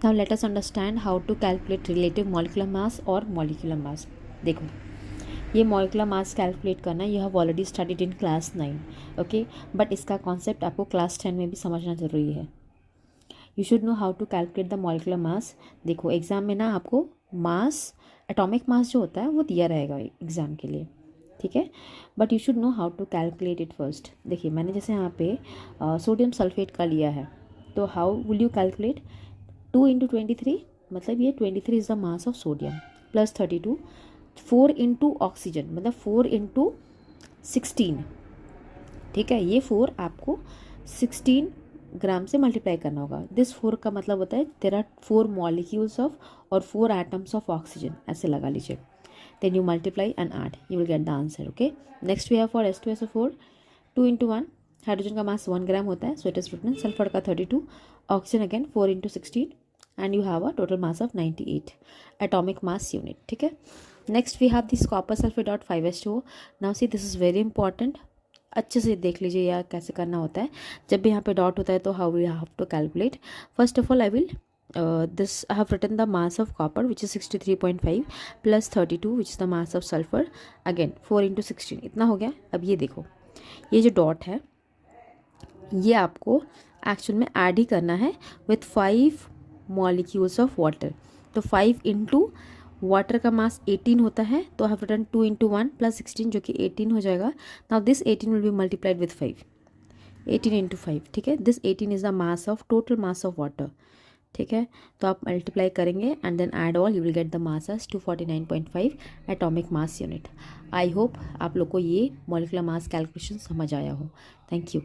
Now let us understand how to calculate relative molecular mass और molecular mass. देखो, ये molecular mass calculate करना you have already studied in class 9, okay, but इसका concept आपको class 10 में भी समझना ज़रूरी है। You should know how to calculate the molecular mass. देखो, एग्जाम में ना आपको मास, एटॉमिक मास जो होता है वो दिया रहेगा एग्जाम के लिए, ठीक है, but you should know how to calculate it first. देखिए, मैंने जैसे यहाँ पे सोडियम सल्फेट का लिया है, तो हाउ विल यू कैलकुलेट? 2 × 23, मतलब ये 23 is the mass of sodium, plus 32, 4 × oxygen, मतलब 4 × 16, ठीक है, ये 4 आपको 16 ग्राम से मल्टीप्लाई करना होगा। दिस 4 का मतलब होता है देयर आर 4 मॉलिक्यूल्स ऑफ और 4 एटम्स ऑफ ऑक्सीजन, ऐसे लगा लीजिए। Then you multiply and add, you will get the answer, okay. Next we have for H2SO4, 2 × 1, hydrogen का मास 1 ग्राम होता है, so it is written. Sulphur का 32, oxygen again 4 × 16, and you have a total mass of 98 atomic mass unit, ठीक है। Next we have this copper sulphate dot 5H2O। Now see this is very important, अच्छे से देख लीजिए यार कैसे करना होता है। जब भी यहाँ पे डॉट होता है तो how we have to calculate. First of all I will this I have written the mass of copper which is 63.5 plus 32 which is the mass of sulfur, again 4 × 16, इतना हो गया। अब ये देखो, ये जो डॉट है ये आपको एक्चुअल में ऐड ही करना है विथ 5 मॉलिक्यूल्स ऑफ वाटर। तो 5 इंटू वाटर का मास 18 होता है, तो आई हैव रिटन 2 × 1 + 16 जो कि 18 हो जाएगा। Now this 18 will be multiplied with 5, 18 × 5, ठीक है। This 18 is the mass of total mass of water, ठीक है। तो आप मल्टीप्लाई करेंगे and then add all, you will get the mass as 249.5 atomic mass unit. I hope आप लोग को ये मॉलिक्यूलर मास कैलकुलेशन समझ आया हो। Thank you.